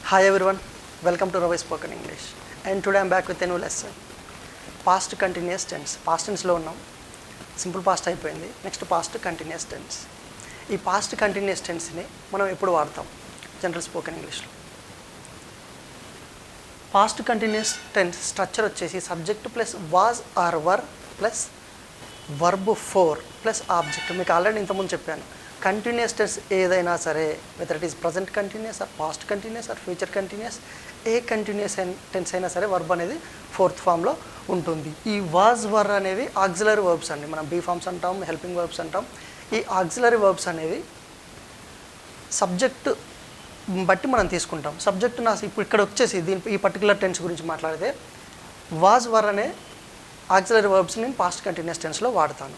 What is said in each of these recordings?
Hi everyone, welcome to Ravi Spoken English. And today I'm back with a new lesson. Past continuous tense. Past tense లో ఉన్నాం. Simple past అయిపోయింది. Next past continuous tense. ఈ past continuous టెన్స్ని మనం ఎప్పుడు వాడతాం general spoken ఇంగ్లీష్లో? Past continuous tense structure వచ్చేసి subject plus was or were plus verb four plus object. మీకు ఆల్రెడీ ఇంతకుముందు చెప్పాను, కంటిన్యూస్ టెన్స్ ఏదైనా సరే, whether it is present continuous or past continuous or future continuous, ఏ కంటిన్యూస్ టెన్స్ అయినా సరే వర్బ్ అనేది ఫోర్త్ ఫామ్లో ఉంటుంది. ఈ వాజ్ వర్ అనేవి ఆక్సిలరీ వర్బ్స్ అండి. మనం బీ ఫామ్స్ అంటాం, హెల్పింగ్ వర్బ్స్ అంటాం. ఈ ఆక్సిలరీ వర్బ్స్ అనేవి సబ్జెక్ట్ బట్టి మనం తీసుకుంటాం. సబ్జెక్ట్ ఇప్పుడు ఇక్కడ వచ్చేసి ఈ పర్టికులర్ టెన్స్ గురించి మాట్లాడితే వాజ్ వర్ అనే ఆక్సిలరీ వర్బ్స్ నేను పాస్ట్ కంటిన్యూస్ టెన్స్లో వాడతాను.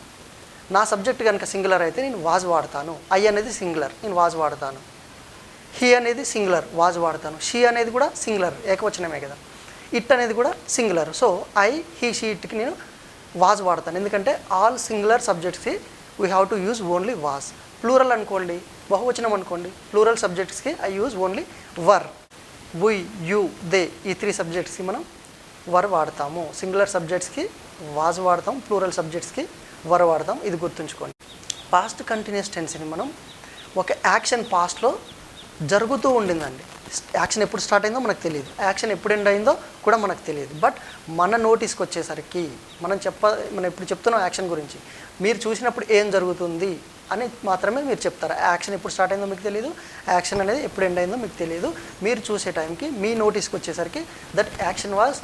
నా సబ్జెక్ట్ కనుక సింగులర్ అయితే నేను వాజ్ వాడతాను. ఐ అనేది సింగులర్, నేను వాజ్ వాడతాను. హీ అనేది సింగులర్, వాజ్ వాడతాను. షీ అనేది కూడా సింగులర్, ఏకవచనమే కదా. ఇట్ అనేది కూడా singular. So I, he, she, ఇట్కి నేను వాజ్ వాడతాను. ఎందుకంటే ఆల్ సింగులర్ సబ్జెక్ట్స్కి we have to use only was. Plural అనుకోండి, బహువచనం అనుకోండి, ప్లూరల్ సబ్జెక్ట్స్కి I use only were. We, you, they, ఈ త్రీ సబ్జెక్ట్స్కి మనం వర్ వాడతాము. సింగులర్ సబ్జెక్ట్స్కి వాజ్ వాడతాం, ప్లూరల్ సబ్జెక్ట్స్కి వర్ వాడతాం. ఇది గుర్తుంచుకోండి. పాస్ట్ కంటిన్యూస్ టెన్స్ని మనం ఒక యాక్షన్ పాస్ట్లో జరుగుతూ ఉండిందండి. యాక్షన్ ఎప్పుడు స్టార్ట్ అయిందో మనకు తెలియదు, యాక్షన్ ఎప్పుడు ఎండ్ అయిందో కూడా మనకు తెలియదు. బట్ మన నోటీస్కి వచ్చేసరికి మనం ఇప్పుడు చెప్తున్నాం యాక్షన్ గురించి, మీరు చూసినప్పుడు ఏం జరుగుతుంది అని మాత్రమే మీరు చెప్తారు. యాక్షన్ ఎప్పుడు స్టార్ట్ అయిందో మీకు తెలియదు, యాక్షన్ అనేది ఎప్పుడు ఎండ్ అయిందో మీకు తెలియదు. మీరు చూసే టైంకి మీ నోటీస్కి వచ్చేసరికి that action was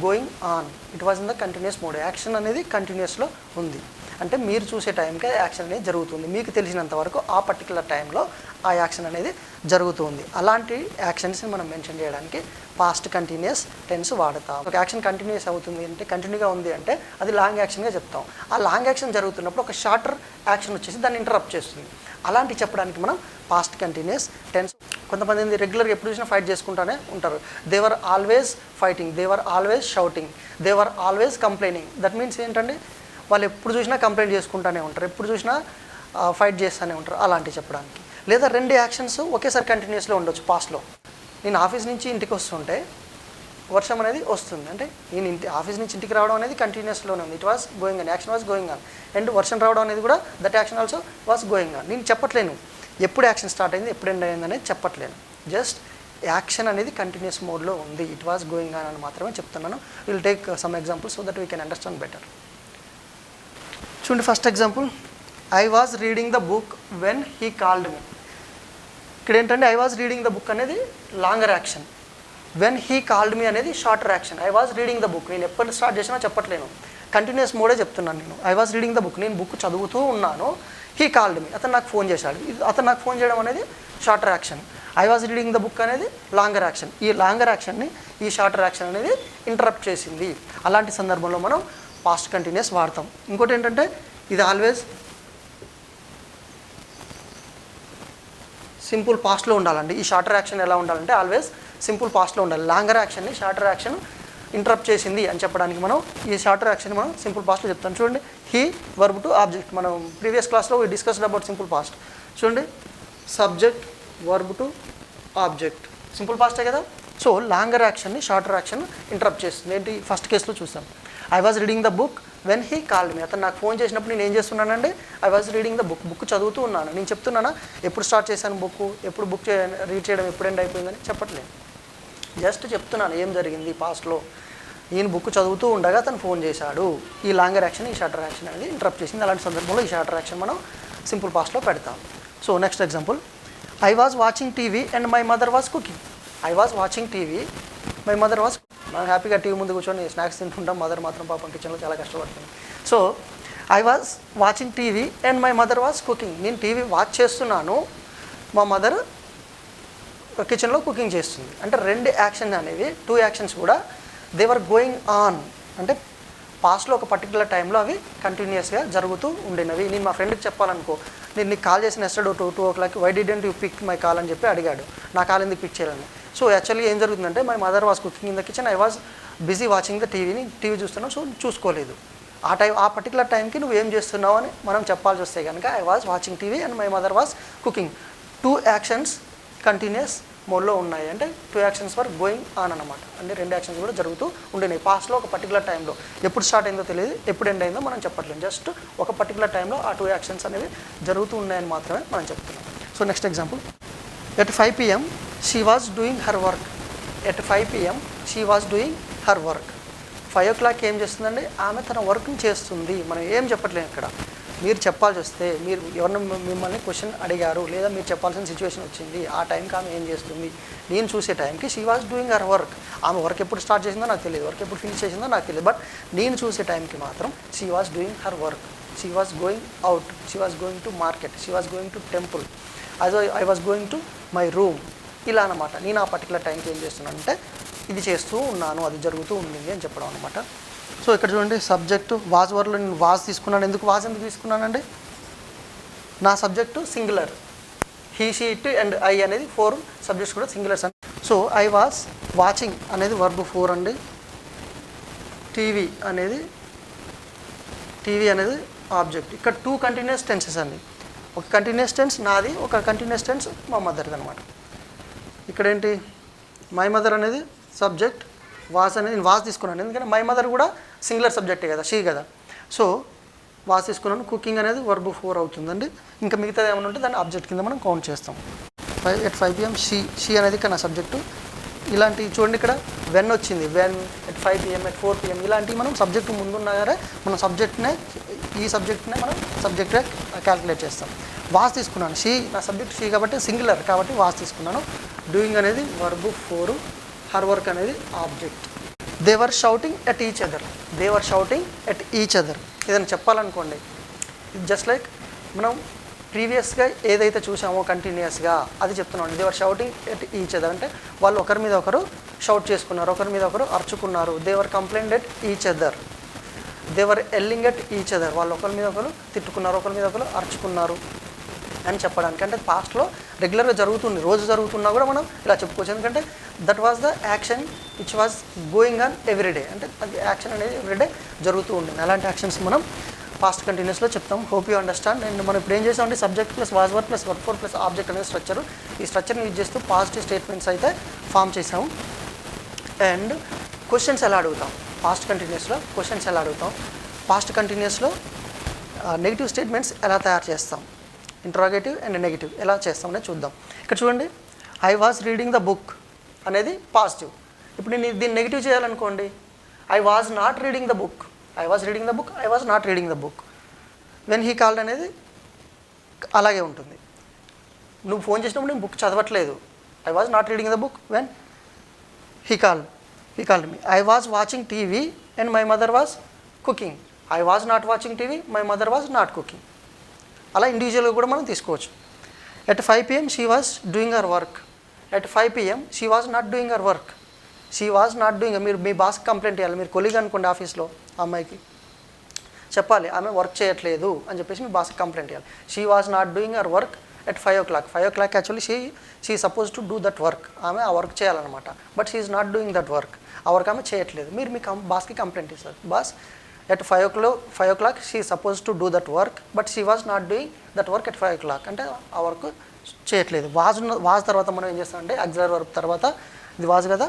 going on, it was in the continuous mode. Action అనేది కంటిన్యూస్లో ఉంది అంటే మీరు చూసే టైంకి యాక్షన్ అనేది జరుగుతుంది. మీకు తెలిసినంత వరకు ఆ పర్టికులర్ టైంలో ఆ యాక్షన్ అనేది జరుగుతుంది. అలాంటి యాక్షన్స్ని మనం మెన్షన్ చేయడానికి పాస్ట్ కంటిన్యూస్ టెన్స్ వాడతాం. ఒక యాక్షన్ కంటిన్యూస్ అవుతుంది అంటే, కంటిన్యూగా ఉంది అంటే అది లాంగ్ యాక్షన్గా చెప్తాం. ఆ లాంగ్ యాక్షన్ జరుగుతున్నప్పుడు ఒక షార్టర్ యాక్షన్ వచ్చేసి దాన్ని ఇంటరప్ట్ చేస్తుంది. అలాంటివి చెప్పడానికి మనం పాస్ట్ కంటిన్యూస్ టెన్స్. కొంతమంది రెగ్యులర్గా ఎప్పుడు చూసినా ఫైట్ చేసుకుంటూనే ఉంటారు. They're always fighting, they're always shouting, they're always complaining. That means ఏంటంటే వాళ్ళు ఎప్పుడు చూసినా కంప్లైంట్ చేసుకుంటూనే ఉంటారు, ఎప్పుడు చూసినా ఫైట్ చేస్తూనే ఉంటారు. అలాంటివి చెప్పడానికి. లేదా రెండు యాక్షన్స్ ఒకేసారి కంటిన్యూస్లో ఉండొచ్చు. పాస్ట్లో నేను ఆఫీస్ నుంచి ఇంటికి వస్తుంటే వర్షం అనేది వస్తుంది అంటే నేను ఆఫీస్ నుంచి ఇంటికి రావడం అనేది కంటిన్యూస్లోనే ఉంది. It was going on, action was going on. And వర్షం రావడం అనేది కూడా that action also was going on. నేను చెప్పట్లేను ఎప్పుడు యాక్షన్ స్టార్ట్ అయింది ఎప్పుడు ఎండ్ అయింది అనేది చెప్పట్లేను. జస్ట్ యాక్షన్ అనేది కంటిన్యూస్ మోడ్లో ఉంది, ఇట్ వాస్ గోయింగ్ ఆన్ అని మాత్రమే చెప్తున్నాను. Will take some examples so that we can understand better. చూడండి, first example, I was reading the book when he called me. ఇక్కడ ఏంటంటే I was reading the book అనేది longer action, when he called me అనేది shorter action. I was reading the book నేను ఎప్పుడు start చేసినా చెప్పట్లేను, continuous మోడే చెప్తున్నాను నేను. I was reading the book, నేను బుక్ చదువుతూ ఉన్నాను. హీ కాల్డ్ మీ, అతను నాకు ఫోన్ చేశాడు. అతను నాకు ఫోన్ చేయడం అనేది shorter action. I was reading the book అనేది లాంగర్ యాక్షన్. ఈ లాంగర్ యాక్షన్ని ఈ షార్టర్ యాక్షన్ అనేది ఇంటరప్ట్ చేసింది. అలాంటి సందర్భంలో మనం పాస్ట్ కంటిన్యూస్ వాడతాం. ఇంకోటి ఏంటంటే ఇది ఆల్వేస్ సింపుల్ పాస్ట్లో ఉండాలండి. ఈ షార్టర్ యాక్షన్ ఎలా ఉండాలంటే ఆల్వేస్ సింపుల్ పాస్ట్లో ఉండాలి. లాంగర్ యాక్షన్ని షార్టర్ యాక్షన్ ఇంటరప్ట్ చేసింది అని చెప్పడానికి మనం ఈ షార్టర్ యాక్షన్ మనం సింపుల్ పాస్ట్లో చెప్తాం. చూడండి, హీ వర్బ్ టు ఆబ్జెక్ట్. మనం ప్రీవియస్ క్లాస్లో we discussed about simple past. చూడండి, subject verb two object, simple పాస్టే కదా. సో లాంగర్ యాక్షన్ని షార్టర్ యాక్షన్ ఇంటరప్ట్ చేస్తుంది. ఏంటి, ఫస్ట్ కేసులో చూసాం. I was reading the book when he called me. అతను నాకు ఫోన్ చేసినప్పుడు నేను ఏం చేస్తున్నానండి, I was reading the book, book చదువుతూ ఉన్నాను. నేను చెప్తున్నానా ఎప్పుడు స్టార్ట్ చేశాను బుక్, ఎప్పుడు బుక్ రీడ్ చేయడం ఎప్పుడు ఎండ్ అయిపోయిందని చెప్పట్లేదు. జస్ట్ చెప్తున్నాను ఏం జరిగింది పాస్ట్లో. నేను బుక్ చదువుతూ ఉండగా అతను ఫోన్ చేశాడు. ఈ లాంగర్ యాక్షన్ ఈ షార్టర్ యాక్షన్ అనేది ఇంటరప్ట్ చేసింది. అలాంటి సందర్భంలో ఈ షార్టర్ యాక్షన్ మనం సింపుల్ పాస్ట్లో పెడతాం. So next example, I was watching TV and my mother was cooking. I was watching TV, my mother was. మనం హ్యాపీగా టీవీ ముందు కూర్చొని స్నాక్స్ తింటుంటాం, మదర్ మాత్రం పాపం కిచెన్లో చాలా కష్టపడుతుంది. So I was watching TV and my mother was cooking. నేను టీవీ వాచ్ చేస్తున్నాను, మా మదర్ కిచెన్లో కుకింగ్ చేస్తుంది. అంటే రెండు యాక్షన్ అనేవి, టూ యాక్షన్స్ కూడా దేవర్ గోయింగ్ ఆన్. అంటే పాస్ట్లో ఒక పర్టికులర్ టైంలో అవి కంటిన్యూస్గా జరుగుతూ ఉండినవి. నేను మా ఫ్రెండ్కి చెప్పాలనుకో, నేను నీకు కాల్ చేసిన yesterday 2 o'clock, why didn't you pick my call అని చెప్పి అడిగాడు. నా కాల్ ఎందుకు పిక్ చేయాలని. సో యాక్చువల్లీ ఏం జరుగుతుందంటే my mother was cooking in the kitchen, I was busy watching the టీవీని, టీవీ చూస్తున్నాను, సో చూసుకోలేదు. ఆ పర్టికులర్ టైంకి నువ్వు ఏం చేస్తున్నావు అని మనం చెప్పాల్సి వస్తే కనుక I was watching TV and my mother was cooking. Two actions continuous మోడ్లో ఉన్నాయి. అంటే 2 యాక్షన్స్ వర్ గోయింగ్ ఆన్ అనమాట. అంటే 2 యాక్షన్స్ కూడా జరుగుతూ ఉండినాయి. పాస్ట్లో ఒక పర్టికులర్ టైంలో ఎప్పుడు స్టార్ట్ అయిందో తెలియదు, ఎప్పుడు ఎండ్ అయిందో మనం చెప్పట్లేదు. జస్ట్ ఒక పర్టికులర్ టైంలో ఆ 2 యాక్షన్స్ అనేవి జరుగుతూ ఉన్నాయని మాత్రమే మనం చెప్తున్నాం. So next example, at 5 PM she was doing her work. At 5 PM she was doing her work. 5 o'clock ఏం చేస్తుందండి? ఆమె తన వర్క్ని చేస్తుంది. మనం ఏం చెప్పట్లేదు ఇక్కడ. మీరు చెప్పాల్సి వస్తే, మీరు ఎవరిని మిమ్మల్ని క్వశ్చన్ అడిగారు లేదా మీరు చెప్పాల్సిన సిచ్యువేషన్ వచ్చింది, ఆ టైంకి ఆమె ఏం చేస్తుంది, నేను చూసే టైంకి she was doing her work. ఆమె వర్క్ ఎప్పుడు స్టార్ట్ చేసిందో నాకు తెలియదు, వర్క్ ఎప్పుడు ఫినిష్ చేసిందో నాకు తెలియదు, బట్ నేను చూసే టైంకి మాత్రం she was doing her work. She was going out, she was going to market, she was going to temple, I was going to my room. ఇలా అనమాట. నేను ఆ పర్టికులర్ టైంకి ఏం చేస్తున్నానంటే ఇది చేస్తూ ఉన్నాను, అది జరుగుతూ ఉండింది అని చెప్పడం అనమాట. సో ఇక్కడ చూడండి, సబ్జెక్టు వాజ్ వర్లో నేను వాజ్ తీసుకున్నాను. ఎందుకు వాజ్ ఎందుకు తీసుకున్నానండి? నా subject singular, he she it and I అనేది 4 సబ్జెక్ట్స్ కూడా సింగులర్స్ అండి. సో ఐ వాజ్ వాచింగ్ అనేది వర్బ్ 4 అండి. టీవీ అనేది ఆబ్జెక్ట్. ఇక్కడ 2 కంటిన్యూస్ టెన్సెస్ అండి. ఒక కంటిన్యూస్ టెన్స్ నాది, ఒక కంటిన్యూస్ టెన్స్ మా మదర్ది అనమాట. ఇక్కడ ఏంటి, మై మదర్ అనేది సబ్జెక్ట్, వాజ్ అనేది నేను వాజ్ తీసుకున్నాను ఎందుకంటే మై మదర్ కూడా సింగులర్ సబ్జెక్టే కదా, షీ కదా. సో వాజ్ తీసుకున్నాను. కుకింగ్ అనేది వర్బ్ 4 అవుతుందండి. ఇంకా మిగతాది ఏమైనా ఉంటే దాన్ని ఆబ్జెక్ట్ కింద మనం కౌంట్ చేస్తాం. ఎట్ 5 PM షీ అనేది ఇక్కడ నా సబ్జెక్టు. ఇలాంటివి చూడండి, ఇక్కడ వెన్ వచ్చింది, when, at 5 PM, at 4 PM ఇలాంటివి మనం సబ్జెక్టు ముందున్నా సరే మనం ఈ సబ్జెక్ట్నే మనం సబ్జెక్ట్గా క్యాలిక్యులేట్ చేస్తాం. వాజ్ తీసుకున్నాను, షీ నా సబ్జెక్ట్ షీ కాబట్టి సింగులర్ కాబట్టి వాజ్ తీసుకున్నాను. డూయింగ్ అనేది వర్బ్ 4, హర్ వర్క్ అనేది object. They were shouting at each other. They were shouting at each other. ఏదైనా చెప్పాలనుకోండి, ఇది జస్ట్ లైక్ మనం ప్రీవియస్గా ఏదైతే చూసామో కంటిన్యూస్గా అది చెప్తున్నాం. They were shouting at each other అంటే వాళ్ళు ఒకరి మీద ఒకరు షౌట్ చేసుకున్నారు, ఒకరి మీద ఒకరు అరుచుకున్నారు. They were complaint at each other. They were yelling at each other. వాళ్ళు ఒకరి మీద ఒకరు తిట్టుకున్నారు, ఒకరి మీద ఒకరు అరుచుకున్నారు అని చెప్పడానికి. అంటే పాస్ట్లో రెగ్యులర్గా జరుగుతుంది, రోజు జరుగుతున్నా కూడా మనం ఇలా చెప్పుకోవచ్చు. ఎందుకంటే that was the action which was going on everyday. అంటే అది యాక్షన్ అనేది ఎవ్రీడే జరుగుతూ ఉంటుంది. అలాంటి యాక్షన్స్ మనం పాస్ట్ కంటిన్యూస్లో చెప్తాం. Hope you understand. అండ్ మనం ఇప్పుడు ఏం చేసామంటే subject plus was work plus work 4 plus object అనేది స్ట్రక్చర్. ఈ స్ట్రక్చర్ని యూజ్ చేస్తూ పాజిటివ్ స్టేట్మెంట్స్ అయితే ఫామ్ చేసాము. అండ్ క్వశ్చన్స్ ఎలా అడుగుతాం పాస్ట్ కంటిన్యూస్లో, క్వశ్చన్స్ ఎలా అడుగుతాం పాస్ట్ కంటిన్యూస్లో, నెగిటివ్ స్టేట్మెంట్స్ ఎలా తయారు చేస్తాం, ఇంట్రాగేటివ్ అండ్ నెగిటివ్ ఎలా చేస్తామనే చూద్దాం. ఇక్కడ చూడండి, I was reading the book అనేది పాజిటివ్. ఇప్పుడు నేను దీన్ని నెగిటివ్ చేయాలనుకోండి, I was not reading the book. I was reading the book, I was not reading the book. When he called అనేది అలాగే ఉంటుంది. నువ్వు ఫోన్ చేసినప్పుడు నేను బుక్ చదవట్లేదు. I was not reading the book when he called me. I was watching TV and my mother was cooking. I was not watching TV, my mother was not cooking. అలా ఇండివిజువల్గా కూడా మనం తీసుకోవచ్చు. At 5 PM she was doing her work. At 5 PM she was not doing her work. She was not doing. మీరు మీ బాస్కి complaint చేయాలి. మీరు colleague అనుకోండి ఆఫీస్లో, అమ్మాయికి చెప్పాలి ఆమె వర్క్ చేయట్లేదు అని చెప్పేసి మీ బాస్కి కంప్లైంట్ చేయాలి. She was not doing her work at 5 o'clock. 5 o'clock actually she suppose to do that work. ఆమె ఆ వర్క్ చేయాలన్నమాట. But she is not doing that work. ఆ వర్క్ ఆమె చేయట్లేదు. మీరు మీ బాస్కి కంప్లైంట్ ఇస్తారు. Boss, at 5 o'clock she suppose to do that work but she was not doing that work at 5 o'clock. అంటే ఆ వర్క్ చేయట్లేదు. వాజ్ తర్వాత మనం ఏం చేస్తామంటే ఆక్సిలరీ వర్బ్ తర్వాత ఇది వాజ్ కదా,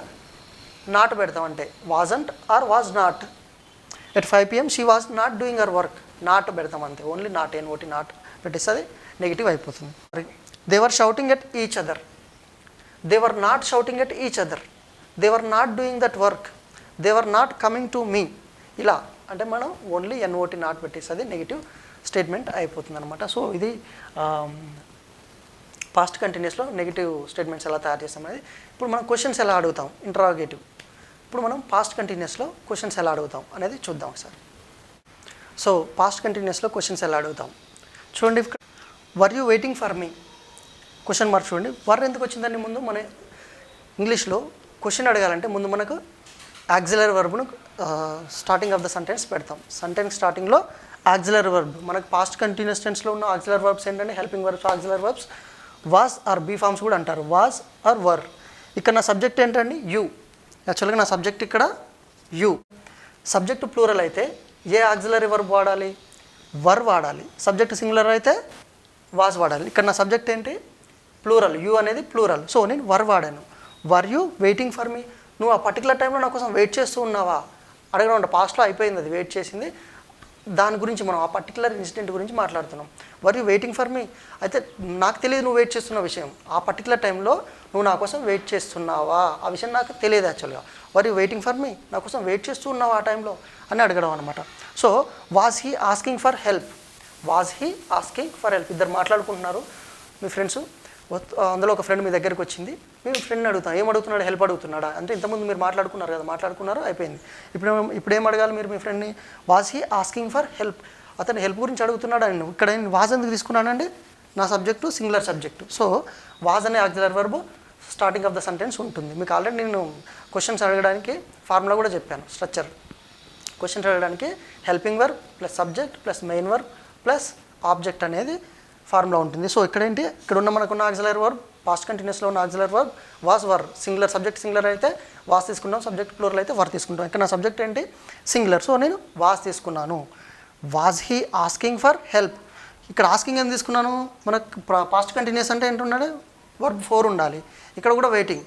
నాట్ పెడతామంటే wasn't or was not. At 5 PM she was not doing her work. Not పెడతాం అంతే, ఓన్లీ నాట్, NOT నాట్ పెట్టేస్తే అది నెగిటివ్ అయిపోతుంది. They were shouting at each other. They were not shouting at each other. They were not doing that work. They were not coming to me. ఇలా అంటే మనం only NOT not పెట్టేస్తుంది negative statement అయిపోతుంది అనమాట. So ఇది past కంటిన్యూస్లో negative statements ఎలా తయారు చేస్తాం అనేది. ఇప్పుడు మనం క్వశ్చన్స్ ఎలా అడుగుతాం, ఇంట్రాగేటివ్. ఇప్పుడు మనం పాస్ట్ కంటిన్యూస్లో క్వశ్చన్స్ ఎలా అడుగుతాం అనేది చూద్దాం ఒకసారి. సో పాస్ట్ కంటిన్యూస్లో క్వశ్చన్స్ ఎలా అడుగుతాం చూడండి. Were you waiting for me, question mark చూడండి. వర్ ఎందుకు వచ్చిందండి ముందు? మన ఇంగ్లీష్లో క్వశ్చన్ అడగాలంటే ముందు మనకు ఆక్సిలరీ వర్బ్ను స్టార్టింగ్ ఆఫ్ ద సెంటెన్స్ పెడతాం. సెంటెన్స్ స్టార్టింగ్లో ఆక్సిలరీ వర్బ్. మనకు పాస్ట్ కంటిన్యూస్ టెన్స్లో ఉన్న ఆక్సిలరీ వర్బ్స్ ఏంటంటే helping verbs, auxiliary verbs, was or be forms కూడా అంటారు, వాజ్ ఆర్ వర్. ఇక్కడ నా సబ్జెక్ట్ ఏంటండి? యూ. యాక్చువల్గా నా సబ్జెక్ట్ ఇక్కడ యూ. సబ్జెక్టు ప్లూరల్ అయితే ఏ ఆక్సిలరీ వర్బ్ వాడాలి? వర్ వాడాలి. సబ్జెక్ట్ సింగులర్ అయితే వాజ్ వాడాలి. ఇక్కడ నా సబ్జెక్ట్ ఏంటి? ప్లూరల్, యూ అనేది ప్లూరల్. సో నేను వర్ వాడాను. Were you waiting for me, నువ్వు ఆ పర్టికులర్ టైంలో నా కోసం వెయిట్ చేస్తూ ఉన్నావా అడగడం అంటే పాస్ట్లో అయిపోయింది, అది వెయిట్ చేసింది. దాని గురించి మనం ఆ పర్టికులర్ ఇన్సిడెంట్ గురించి మాట్లాడుతున్నాం. Were you waiting for me, అయితే నాకు తెలియదు నువ్వు వెయిట్ చేస్తున్న విషయం. ఆ పర్టికులర్ టైంలో నువ్వు నా కోసం వెయిట్ చేస్తున్నావా ఆ విషయం నాకు తెలియదు యాక్చువల్గా. Were you waiting for me, నా కోసం వెయిట్ చేస్తూ ఉన్నావా ఆ టైంలో అని అడగడం అనమాట. So was he asking for help, was he asking for help. ఇద్దరు మాట్లాడుకుంటున్నారు మీ ఫ్రెండ్స్, అందులో ఒక ఫ్రెండ్ మీ దగ్గరికి వచ్చింది, మీ ఫ్రెండ్ని అడుగుతాను ఏం అడుగుతున్నాడు, హెల్ప్ అడుగుతున్నాడా అంటే ఇంతకుముందు మీరు మాట్లాడుకున్నారు కదా, మాట్లాడుకున్నారు అయిపోయింది. ఇప్పుడు ఏం అడగాలి మీరు మీ ఫ్రెండ్ని, was he asking for help, అతను హెల్ప్ గురించి అడుగుతున్నాడా. ఇక్కడ నేను వాజ్ ఎందుకు తీసుకున్నానండి, నా subject singular subject. So was అనే auxiliary verb starting of the sentence ఉంటుంది. మీకు ఆల్రెడీ నేను క్వశ్చన్స్ అడగడానికి ఫార్ములా కూడా చెప్పాను, స్ట్రక్చర్. క్వశ్చన్స్ అడగడానికి helping verb plus subject plus main verb plus object అనేది ఫార్ములా ఉంటుంది. సో ఇక్కడేంటి, ఇక్కడ ఉన్న మనకున్న ఆక్సిలరీ వర్బ్ పాస్ట్ కంటిన్యూస్లో ఉన్న auxiliary verb was were. Singular subject singular అయితే వాజ్ తీసుకుంటాం, సబ్జెక్ట్ ప్లూరల్ అయితే వర్ తీసుకుంటాం. ఇక్కడ నా సబ్జెక్ట్ ఏంటి సింగులర్, సో నేను వాజ్ తీసుకున్నాను. Was he asking for help, ఇక్కడ ఆస్కింగ్ ఏం తీసుకున్నాను, మనకు పాస్ట్ కంటిన్యూస్ అంటే ఏంటున్నాడు వర్బ్ 4 ఉండాలి, ఇక్కడ కూడా waiting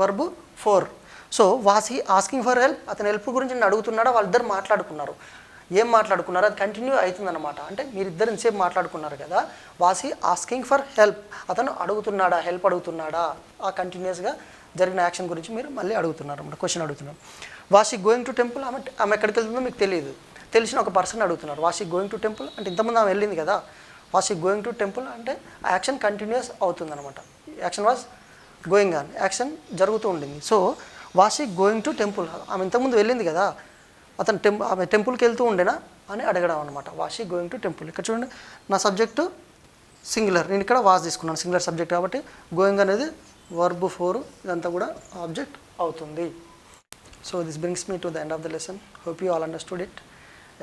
verb 4. So was he asking for help, అతను హెల్ప్ గురించి నేను అడుగుతున్నాడా, వాళ్ళిద్దరు మాట్లాడుకున్నారు. ఏం మాట్లాడుకున్నారు అది కంటిన్యూ అవుతుందన్నమాట. అంటే మీరిద్దరు ఇంతసేపు మాట్లాడుకున్నారు కదా, was he asking for help, అతను అడుగుతున్నాడా, హెల్ప్ అడుగుతున్నాడా, ఆ కంటిన్యూస్గా జరిగిన యాక్షన్ గురించి మీరు మళ్ళీ అడుగుతున్నారు అన్నమాట, క్వశ్చన్ అడుగుతున్నారు. Was he going to temple, ఆమె ఎక్కడికి వెళ్తుందో మీకు తెలియదు, తెలిసిన ఒక పర్సన్ అడుగుతున్నారు. Was he going to temple అంటే ఇంతకుముందు ఆమె వెళ్ళింది కదా, was he going to temple అంటే ఆ యాక్షన్ కంటిన్యూస్ అవుతుందన్నమాట. Action was going on, action జరుగుతూ ఉండింది. So was he going to temple, ఆమె ఇంతకుముందు వెళ్ళింది కదా, అతను ఆమె టెంపుల్కి వెళ్తూ ఉండేనా అని అడగడం అనమాట. Was he going to temple. ఇక్కడ చూడండి నా సబ్జెక్టు సింగులర్, నేను ఇక్కడ వాజ్ తీసుకున్నాను సింగులర్ సబ్జెక్ట్ కాబట్టి గోయింగ్ అనేది వర్బ్ 4, ఇదంతా కూడా ఆబ్జెక్ట్ అవుతుంది. So this brings me to the end of the lesson. Hope you all understood it.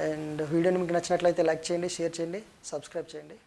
And వీడియోని మీకు నచ్చినట్లయితే లైక్ చేయండి, షేర్ చేయండి, సబ్స్క్రైబ్ చేయండి.